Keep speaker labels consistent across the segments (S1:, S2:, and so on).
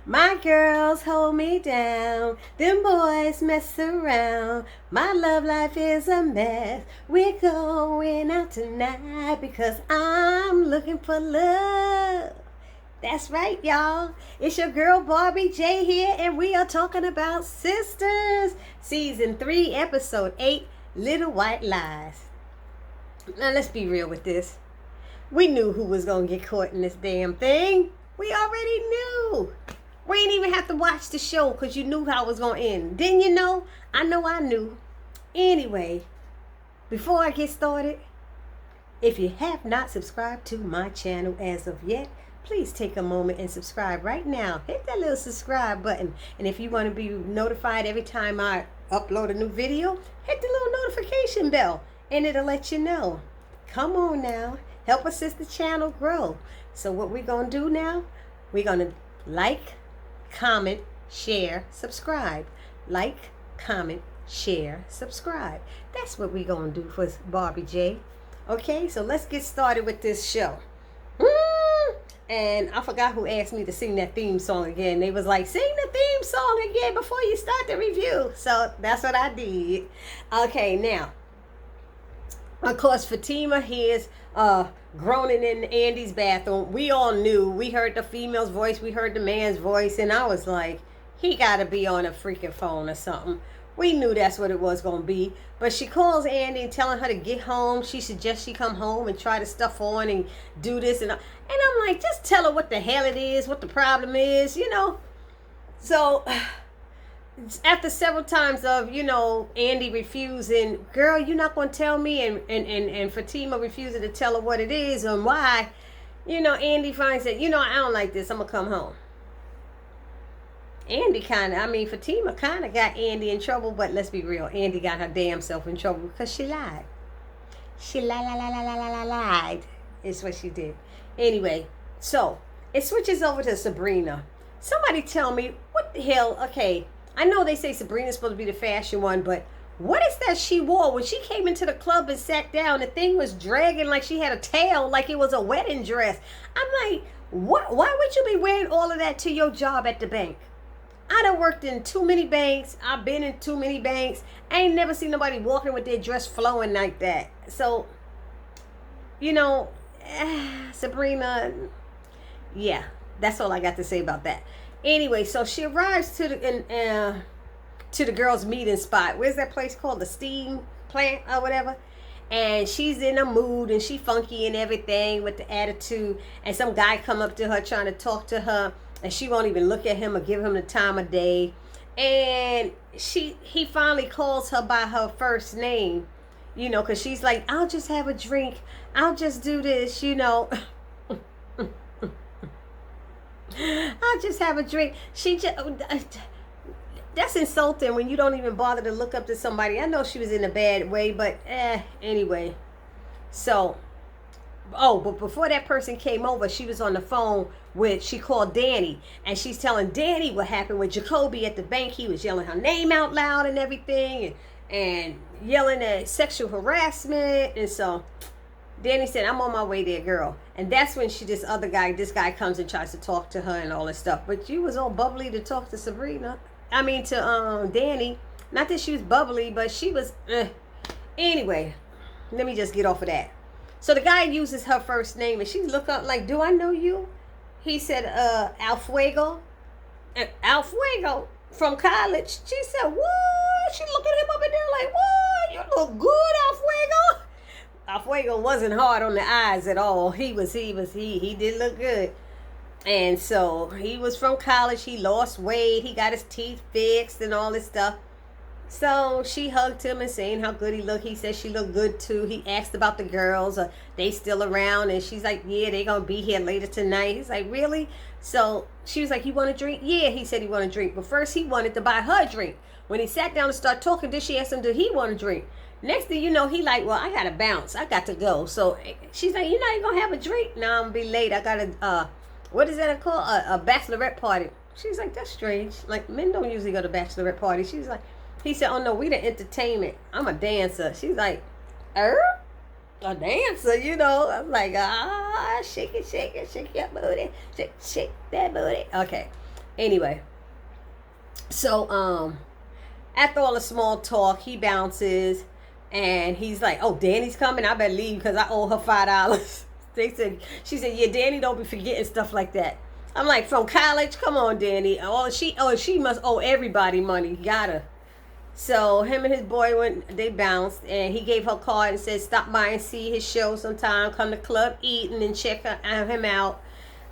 S1: My girls hold me down, them boys mess around. My love life is a mess. We're going out tonight because I'm looking for love. That's right, y'all. It's your girl Barbie J here, and we are talking about Sisters, Season 3, Episode 8, Little White Lies. Now, let's be real with this. We knew who was going to get caught in this damn thing. We already knew. We didn't even have to watch the show because you knew how it was going to end. Didn't you know? I know I knew. Anyway, before I get started, if you have not subscribed to my channel as of yet, please take a moment and subscribe right now. Hit that little subscribe button. And if you want to be notified every time I upload a new video, hit the little notification bell and it'll let you know. Come on now. Help assist the channel grow. So what we're going to do now, we're going to like, comment, share, subscribe. Like, comment, share, subscribe. That's what we're going to do for Barbie J. Okay, so let's get started with this show. And I forgot who asked me to sing that theme song again. They was like, sing the theme song again before you start the review. So that's what I did. Okay, now, of course, Fatima hears groaning in Andy's bathroom. We all knew. We heard the female's voice. We heard the man's voice. And I was like, he got to be on a freaking phone or something. We knew that's what it was going to be. But she calls Andy and telling her to get home. She suggests she come home and try to stuff on and do this. And I'm like, just tell her what the hell it is, what the problem is, you know. So after several times of, Andy refusing, girl, you're not going to tell me, and Fatima refusing to tell her what it is and why, Andy finds that, I don't like this, I'm going to come home. Fatima kind of got Andy in trouble, but let's be real, Andy got her damn self in trouble because she lied. She lied, is what she did. Anyway, so it switches over to Sabrina. Somebody tell me, what the hell, okay, I know they say Sabrina's supposed to be the fashion one, but what is that she wore? When she came into the club and sat down, the thing was dragging like she had a tail, like it was a wedding dress. I'm like, what? Why would you be wearing all of that to your job at the bank? I done worked in too many banks. I've been in too many banks. I ain't never seen nobody walking with their dress flowing like that. So, Sabrina, yeah, that's all I got to say about that. Anyway, so she arrives to the girls' meeting spot. Where's that place called? The steam plant or whatever. And she's in a mood and she funky and everything with the attitude. And some guy come up to her trying to talk to her, and she won't even look at him or give him the time of day. And he finally calls her by her first name, because she's like, I'll just have a drink. I'll just do this, I'll just have a drink. That's insulting when you don't even bother to look up to somebody. I know she was in a bad way, but anyway. So, but before that person came over, she was on the phone she called Danny, and she's telling Danny what happened with Jacoby at the bank. He was yelling her name out loud and everything, and yelling at sexual harassment. And so Danny said, I'm on my way there, girl. And that's when this guy comes and tries to talk to her and all this stuff. But you was all bubbly to talk to to Danny. Not that she was bubbly, but she was, Anyway, let me just get off of that. So the guy uses her first name, and she look up like, do I know you? He said, Alfuego. Alfuego from college. She said, what? She looking him up and down like, what? You look good, Alfuego. Alfuego wasn't hard on the eyes at all. He did look good. And so he was from college. He lost weight. He got his teeth fixed and all this stuff. So she hugged him and saying how good he looked. He said she looked good too. He asked about the girls. Are they still around? And she's like, yeah, they're going to be here later tonight. He's like, really? So she was like, you want a drink? Yeah, he said he wanted a drink. But first he wanted to buy her a drink. When he sat down and started talking, then she asked him, did he want a drink? Next thing you know, he like, well, I got to bounce. I got to go. So she's like, you're not going to have a drink? No, I'm going to be late. I got to, what is that called? A bachelorette party. She's like, that's strange. Like, men don't usually go to bachelorette parties. She's like, he said, oh no, we the entertainment. I'm a dancer. She's like, a dancer, I'm like, shake it, shake your booty. Shake that booty. Okay. Anyway, so after all the small talk, he bounces, and he's like, "Oh, Danny's coming. I better leave because I owe her $5." She said, "Yeah, Danny don't be forgetting stuff like that." I'm like, "From college? Come on, Danny. She must owe everybody money. Gotta." So him and his boy they bounced, and he gave her a card and said, "Stop by and see his show sometime. Come to club, eat, and then check him out."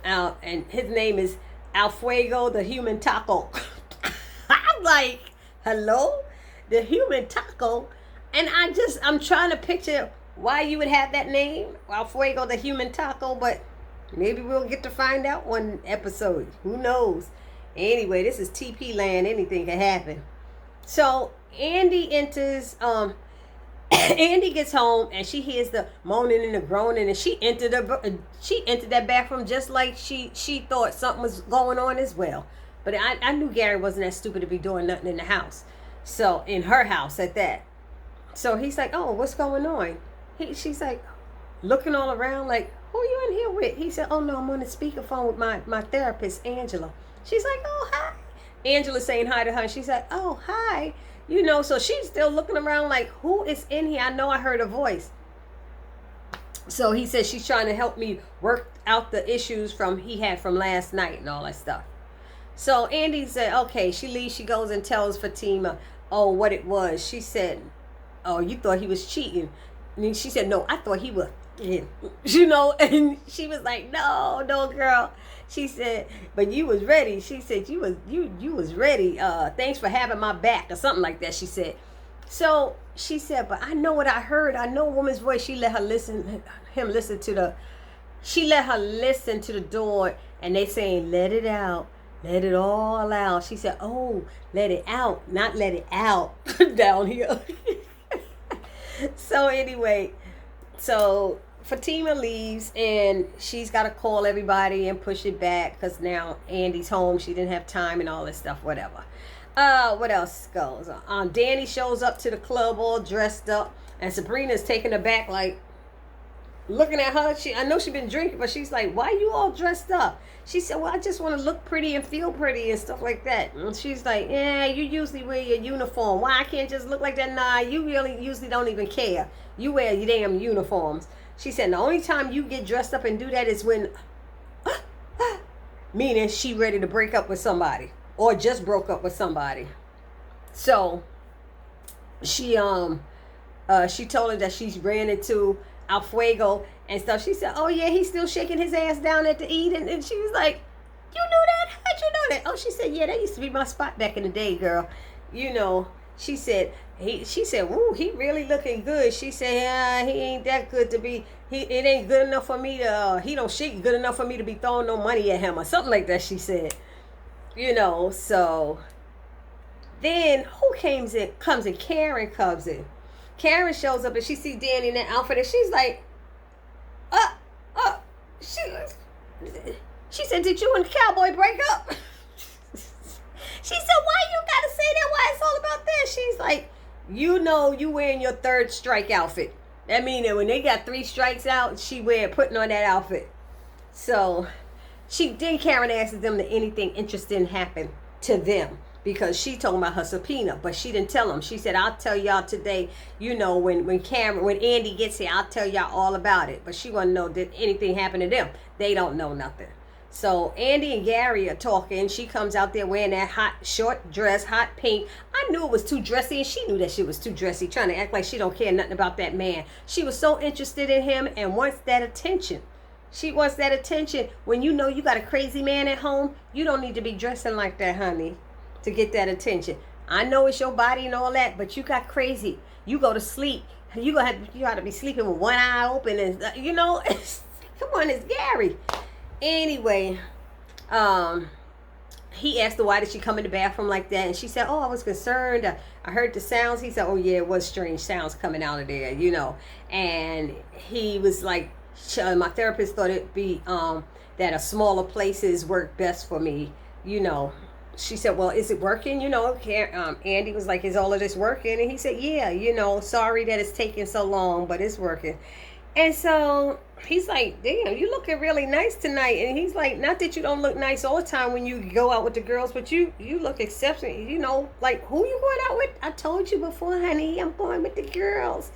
S1: And his name is Alfuego, the human taco. I'm like, hello, the human taco, and I'm trying to picture why you would have that name, Alfuego, the human taco, but maybe we'll get to find out one episode. Who knows? Anyway, this is TP land. Anything can happen. So Andy enters. Andy gets home and she hears the moaning and the groaning, and she entered that bathroom just like she thought something was going on as well. But I knew Gary wasn't that stupid to be doing nothing in the house. So in her house at that. So he's like, "Oh, what's going on?" She's like looking all around like, "Who are you in here with?" He said, "Oh no, I'm on the speakerphone with my therapist, Angela." She's like, "Oh, hi." Angela's saying hi to her, and she's like, "Oh, hi." So she's still looking around like, who is in here? I know I heard a voice. So he says she's trying to help me work out the issues he had from last night and all that stuff. So Andy said, okay, she leaves, she goes and tells Fatima, what it was. She said, "Oh, you thought he was cheating." And she said, "No, I thought he was." And she was like, no, girl. She said, "But you was ready." She said, you was ready. Thanks for having my back," or something like that, she said. So she said, "But I know what I heard. I know a woman's voice." She let her listen to the door, and they saying, "Let it out. Let it all out." She said, "Oh, let it out, not let it out." Down here. So anyway, so Fatima leaves, and she's got to call everybody and push it back because now Andy's home. She didn't have time and all this stuff, whatever. What else goes on? Danny shows up to the club all dressed up, and Sabrina's taking her back, like looking at her. I know she's been drinking, but she's like, "Why you all dressed up?" She said, "Well, I just want to look pretty and feel pretty and stuff like that." And she's like, "Yeah, you usually wear your uniform. Why I can't just look like that?" "Nah, you really usually don't even care. You wear your damn uniforms." She said, "The only time you get dressed up and do that is when," meaning she ready to break up with somebody or just broke up with somebody. So she told her that she's ran into Alfuego and stuff. She said, "Oh yeah, he's still shaking his ass down at the Eden." And she was like, "You knew that? How'd you know that?" "Oh," she said, "Yeah, that used to be my spot back in the day, girl." She said, "Woo, he really looking good." She said, "Yeah, he ain't that good to be. It ain't good enough for me to. He don't shake good enough for me to be throwing no money at him," or something like that. She said, So then who comes in? Karen comes in. Karen shows up and she sees Danny in that outfit, and she's like, She said, "Did you and the cowboy break up?" She said, "Why you gotta say that? Why it's all about that?" She's like, you wearing your third strike outfit. That mean that when they got 3 strikes out, she putting on that outfit. So Karen asked them that anything interesting happened to them, because she told about her subpoena, but she didn't tell them. She said, "I'll tell y'all today, when Andy gets here, I'll tell y'all all about it." But she want to know, did anything happen to them? They don't know nothing. So Andy and Gary are talking. She comes out there wearing that hot short dress, hot pink. I knew it was too dressy, and she knew that shit was too dressy, trying to act like she don't care nothing about that man. She was so interested in him and wants that attention. She wants that attention. When you know you got a crazy man at home, you don't need to be dressing like that, honey, to get that attention. I know it's your body and all that, but you got crazy. You go to sleep. You got to be sleeping with one eye open, and come on, it's Gary. Anyway, he asked her, why did she come in the bathroom like that? And she said, "Oh, I was concerned. I heard the sounds." He said, "Oh yeah, it was strange sounds coming out of there, And he was like, "My therapist thought it'd be that a smaller places work best for me, She said, "Well, is it working?" Andy was like, "Is all of this working?" And he said, "Yeah, sorry that it's taking so long, but it's working." And so he's like, damn, you looking really nice tonight. And he's like, not that you don't look nice all the time when you go out with the girls, but you look exceptional. You know, like, who you going out with? I told you before, honey, I'm going with the girls.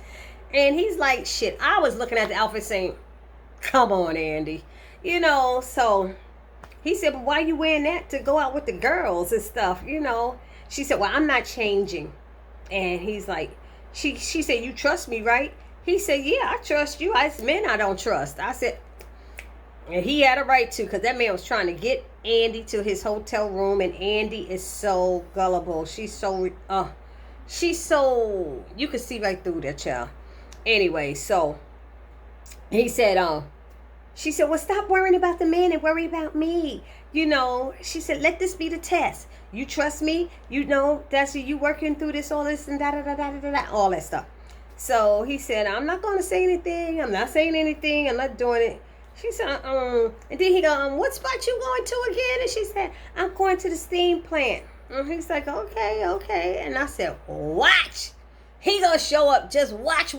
S1: And he's like, shit, I was looking at the outfit saying, come on, Andy. You know, so he said, but why you wearing that to go out with the girls and stuff, you know? She said, well, I'm not changing. And he's like, she said, you trust me, right? He said, yeah, I trust you. It's men I don't trust. I said, and he had a right to, because that man was trying to get Andy to his hotel room, and Andy is so gullible. She's so, you could see right through that child. Anyway, so he said, she said, well, stop worrying about the man and worry about me. You know, she said, let this be the test. You trust me? You know, that's you working through this, all this, and da-da-da-da-da-da, all that stuff. So he said, I'm not going to say anything. I'm not saying anything. I'm not doing it. She said, and then he go, what spot you going to again? And she said, I'm going to the steam plant. And he's like, okay. And I said, watch. He going to show up. Just watch.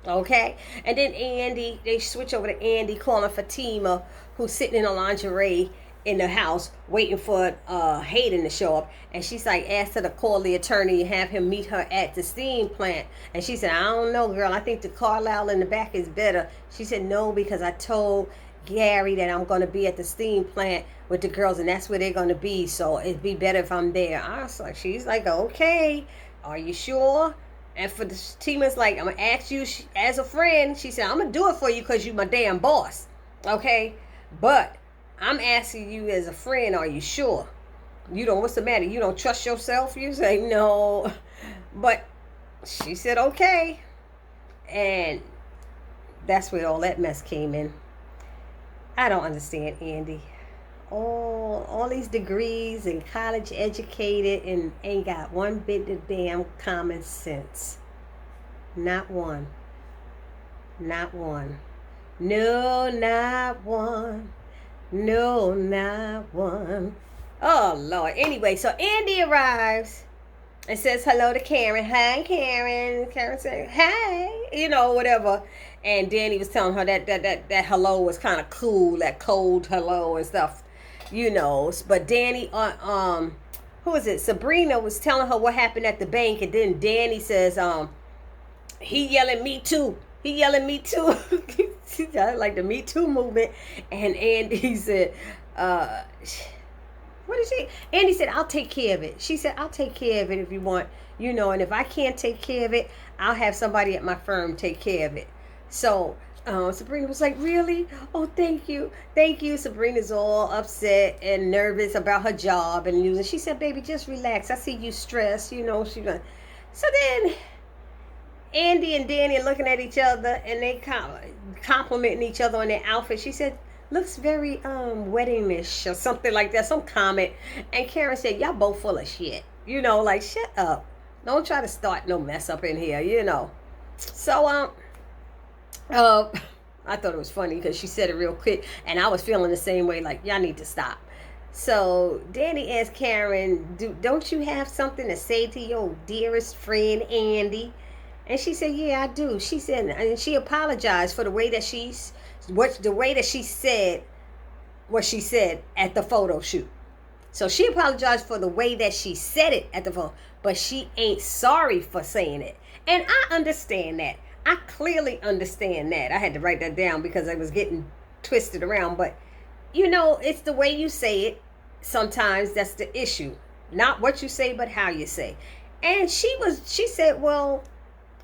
S1: Okay? And then Andy, they switch over to Andy calling Fatima, who's sitting in a lingerie in the house waiting for Hayden to show up, and she's like, asked her to call the attorney and have him meet her at the steam plant. And she said, I don't know, girl, I think the Carlisle in the back is better. She said, no, because I told Gary that I'm going to be at the steam plant with the girls, and that's where they're going to be, so it'd be better if I'm there. I was like, she's like, okay, are you sure? And for the Tima's like, I'm going to ask you as a friend. She said, I'm going to do it for you because you my damn boss, okay? But I'm asking you as a friend, are you sure? You don't, what's the matter? You don't trust yourself? You say, no. But she said, okay. And that's where all that mess came in. I don't understand Andy. All these degrees and college educated and ain't got one bit of damn common sense. Not one. Not one. No, not one. No, not one. Oh, Lord. Anyway, so Andy arrives and says hello to Karen. Hi, Karen. Karen said, hey, you know, whatever. And Danny was telling her that hello was kind of cool, that cold hello and stuff, you know. But Danny, who is it? Sabrina was telling her what happened at the bank. And then Danny says, he yelling, me too. He yelling, me too. Like the Me Too movement. And Andy said, what did she? Andy said, I'll take care of it. She said, I'll take care of it if you want, you know, and if I can't take care of it, I'll have somebody at my firm take care of it. So Sabrina was like, really? Oh, thank you. Thank you. Sabrina's all upset and nervous about her job and losing. She said, baby, just relax. I see you stressed, you know. So then Andy and Danny are looking at each other and they complimenting each other on their outfit. She said, looks very weddingish or something like that, some comment. And Karen said, y'all both full of shit. You know, like, shut up. Don't try to start no mess up in here, you know. So I thought it was funny because she said it real quick and I was feeling the same way, like, y'all need to stop. So Danny asked Karen, don't you have something to say to your dearest friend Andy? And she said, yeah, I do. She said, and she apologized for the way that she said what she said at the photo shoot. So she apologized for the way that she said it at the photo, but she ain't sorry for saying it. And I understand that. I clearly understand that. I had to write that down because I was getting twisted around. But, you know, it's the way you say it. Sometimes that's the issue. Not what you say, but how you say. And she said, well,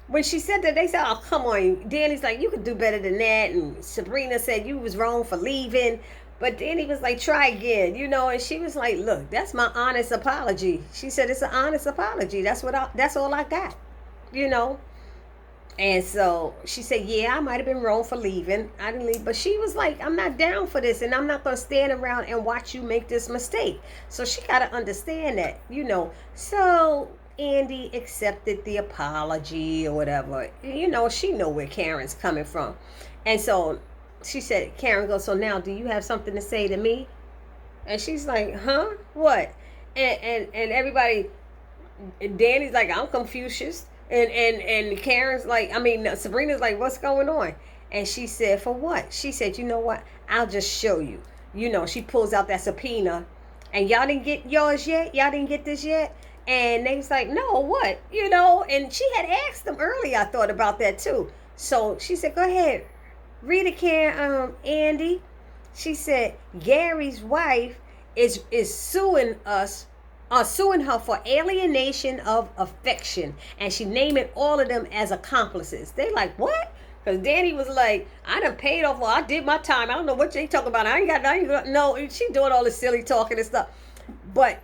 S1: when she said that, they said, oh, come on. Danny's like, you could do better than that. And Sabrina said, you was wrong for leaving. But Danny was like, try again, you know. And she was like, look, that's my honest apology. She said, it's an honest apology. That's all I got, you know. And so she said, yeah, I might have been wrong for leaving. I didn't leave. But she was like, I'm not down for this. And I'm not going to stand around and watch you make this mistake. So she got to understand that, you know. So Andy accepted the apology or whatever. You know, she know where Karen's coming from. And so she said, Karen goes, so now do you have something to say to me? And she's like, what? And everybody, Danny's like, I'm Confucius. And Karen's like, I mean, Sabrina's like, what's going on? And she said, for what? She said, you know what? I'll just show you. You know, she pulls out that subpoena, and y'all didn't get yours yet? Y'all didn't get this yet? And they was like, no, what? You know, and she had asked them earlier, I thought about that too. So she said, go ahead, read it, Karen, Andy. She said, Gary's wife is suing us, suing her for alienation of affection, and she naming all of them as accomplices. They like, what? Because Danny was like, I done paid off, I did my time. I don't know what they talking about. I ain't got no, she doing all this silly talking and stuff. But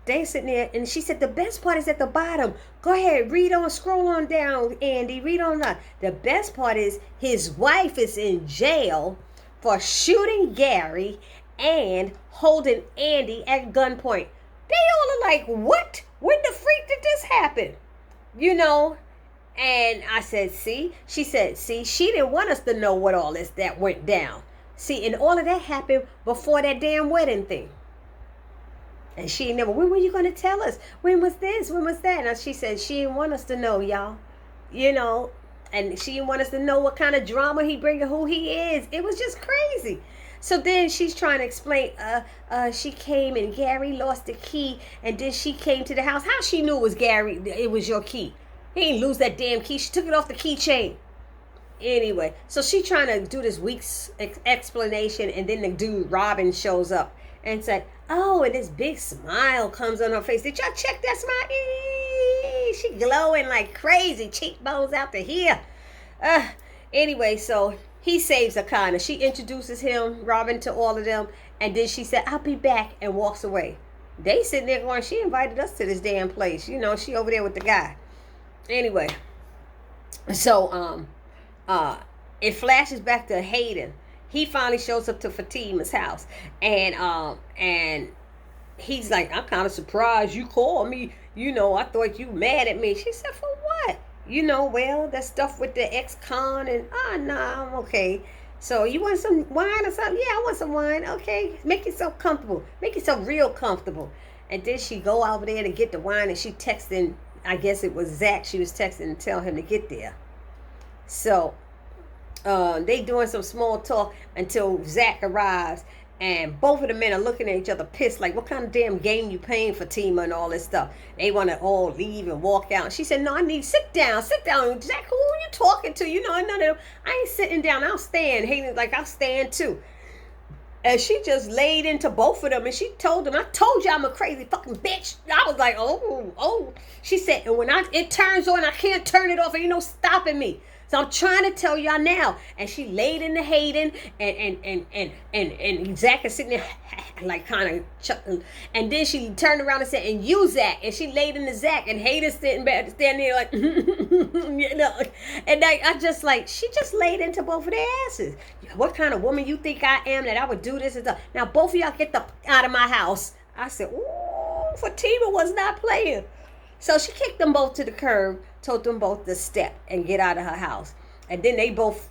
S1: they sitting there, and she said, the best part is at the bottom. Go ahead, read on, scroll on down, Andy, read on down. The best part is his wife is in jail for shooting Gary and holding Andy at gunpoint. They all are like, what? When the freak did this happen? You know? And I said, see? She said, see, she didn't want us to know what all this that went down. See, and all of that happened before that damn wedding thing. And she never, when were you going to tell us? When was this? When was that? And she said, she didn't want us to know, y'all. You know, and she didn't want us to know what kind of drama he bringing, who he is. It was just crazy. So then she's trying to explain, she came and Gary lost the key, and then she came to the house. How she knew it was Gary, it was your key? He didn't lose that damn key. She took it off the keychain. Anyway, so she trying to do this weak explanation, and then the dude, Robin, shows up and said, oh, and this big smile comes on her face. Did y'all check that smile? She glowing like crazy, cheekbones out to here. Anyway, so he saves her kind of. She introduces him, Robin, to all of them, and then she said, I'll be back, and walks away. They sitting there going, she invited us to this damn place. You know, she over there with the guy. Anyway, so it flashes back to Hayden. He finally shows up to Fatima's house, and he's like, I'm kind of surprised you called me. You know, I thought you mad at me. She said, for what? You know, well, that stuff with the ex-con, and nah, I'm okay. So you want some wine or something? Yeah, I want some wine. Okay, make yourself comfortable. Make yourself real comfortable. And then she go over there to get the wine, and she texting, I guess it was Zach. She was texting to tell him to get there. So they doing some small talk until Zach arrives, and both of the men are looking at each other pissed, like, what kind of damn game you paying for, Tima, and all this stuff. They want to all leave and walk out. She said, no, I need, sit down. Zach, who are you talking to? You know, none of them. I ain't sitting down. I'll stand. Hayden's like, I'll stand too. And she just laid into both of them, and she told them, I told you I'm a crazy fucking bitch. I was like, oh. She said, and when it turns on, I can't turn it off. Ain't no stopping me. So I'm trying to tell y'all now. And she laid into Hayden, and Zach is sitting there like kind of chuckling. And then she turned around and said, and you, Zach. And she laid into Zach, and Hayden standing there like, you know. And I just like, she just laid into both of their asses. What kind of woman you think I am that I would do this and stuff? Now both of y'all get out of my house. I said, ooh, Fatima was not playing. So she kicked them both to the curb, told them both to step and get out of her house. And then they both,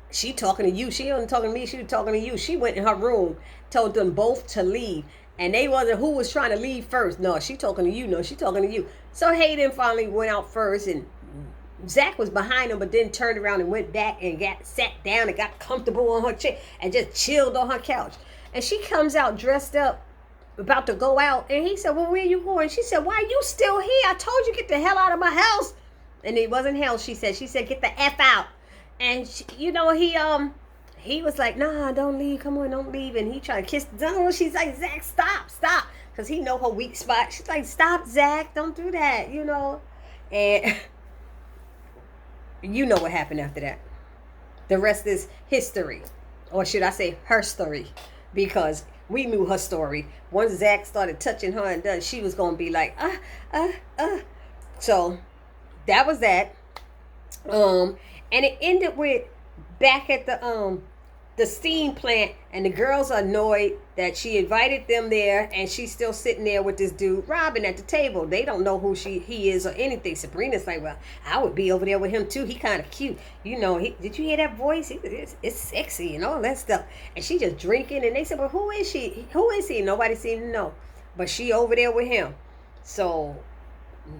S1: she talking to you. She wasn't talking to me. She was talking to you. She went in her room, told them both to leave. And they wasn't who was trying to leave first. No, she talking to you. No, she talking to you. So Hayden finally went out first, and Zach was behind him, but then turned around and went back and sat down and got comfortable on her chair and just chilled on her couch. And she comes out dressed up, about to go out, and he said, well, where are you going? She said, why are you still here? I told you, get the hell out of my house. And it wasn't hell, she said, get the F out. And she, he was like, nah, don't leave, come on, don't leave. And he tried to kiss the door. She's like, Zach, stop, because he know her weak spot. She's like, stop, Zach, don't do that, you know. And you know what happened after that. The rest is history, or should I say her story, because we knew her story. Once Zach started touching her and done, she was going to be like, So that was that. And it ended with back at the steam plant, and the girls are annoyed that she invited them there, and she's still sitting there with this dude, Robin, at the table. They don't know who he is or anything. Sabrina's like, well, I would be over there with him too. He kind of cute. You know, did you hear that voice? It's sexy and all that stuff. And she just drinking, and they said, well, who is she? Who is he? Nobody seemed to know. But she over there with him. So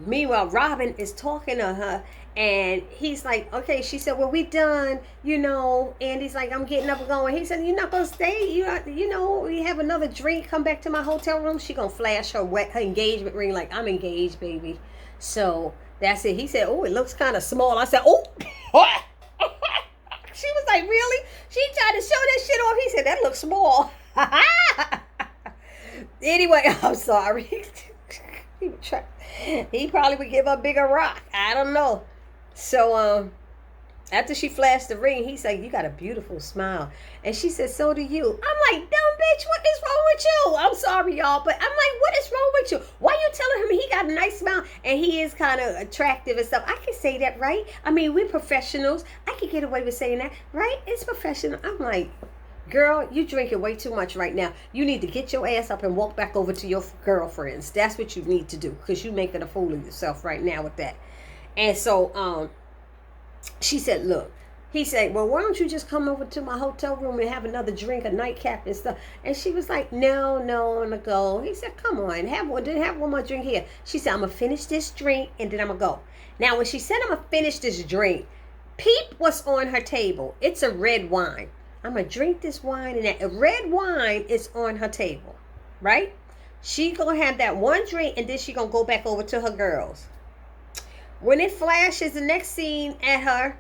S1: Meanwhile, Robin is talking to her, and he's like, okay, she said, well, we done, and he's like, I'm getting up and going. He said, you're not going to stay? We have another drink, come back to my hotel room. She going to flash her engagement ring like, I'm engaged, baby. So that's it. He said, oh, it looks kind of small. I said, oh, she was like, really? She tried to show that shit off. He said, that looks small. Anyway, I'm sorry. He probably would give her a bigger rock. I don't know. So after she flashed the ring, he said, you got a beautiful smile. And she said, so do you. I'm like, dumb bitch, what is wrong with you? I'm sorry, y'all, but I'm like, what is wrong with you? Why you telling him he got a nice smile and he is kind of attractive and stuff? I can say that, right? I mean, we're professionals. I can get away with saying that, right? It's professional. I'm like, girl, you drinking way too much right now. You need to get your ass up and walk back over to your girlfriends. That's what you need to do, because you making a fool of yourself right now with that. And so she said, look, he said, well, why don't you just come over to my hotel room and have another drink, a nightcap and stuff? And she was like, no, I'm gonna go. He said, come on, have one more drink here. She said, I'm gonna finish this drink and then I'm gonna go. Now, when she said I'm gonna finish this drink, peep what's on her table. It's a red wine. I'm going to drink this wine, and that red wine is on her table, right? She going to have that one drink, and then she going to go back over to her girls. When it flashes the next scene at her,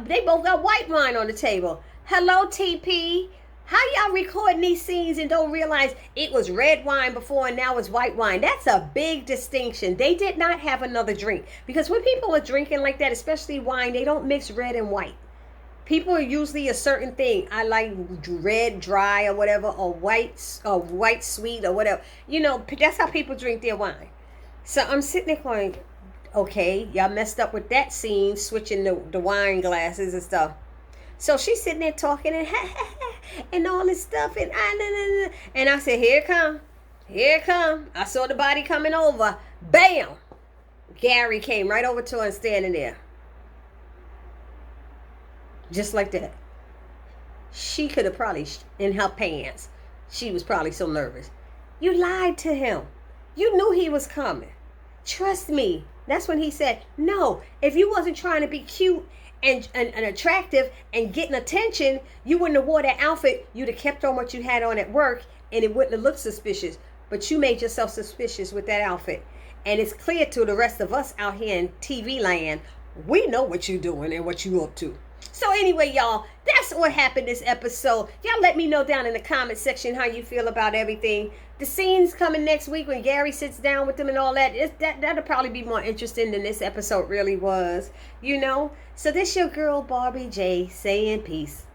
S1: they both got white wine on the table. Hello, TP. How y'all recording these scenes and don't realize it was red wine before and now it's white wine? That's a big distinction. They did not have another drink, because when people are drinking like that, especially wine, they don't mix red and white. People are usually a certain thing. I like red dry or whatever, or white sweet or whatever. That's how people drink their wine. So I'm sitting there going, okay, y'all messed up with that scene, switching the wine glasses and stuff. So she's sitting there talking and all this stuff, and I said, here it come. I saw the body coming over. Bam! Gary came right over to her and standing there. Just like that. She could have probably, in her pants, she was probably so nervous. You lied to him. You knew he was coming. Trust me. That's when he said, no, if you wasn't trying to be cute and attractive and getting attention, you wouldn't have wore that outfit. You'd have kept on what you had on at work, and it wouldn't have looked suspicious. But you made yourself suspicious with that outfit. And it's clear to the rest of us out here in TV land, we know what you're doing and what you up to. So anyway, y'all, that's what happened this episode. Y'all let me know down in the comment section how you feel about everything. The scenes coming next week when Gary sits down with them and all that, that'll probably be more interesting than this episode really was, So this your girl, Barbie J, saying peace.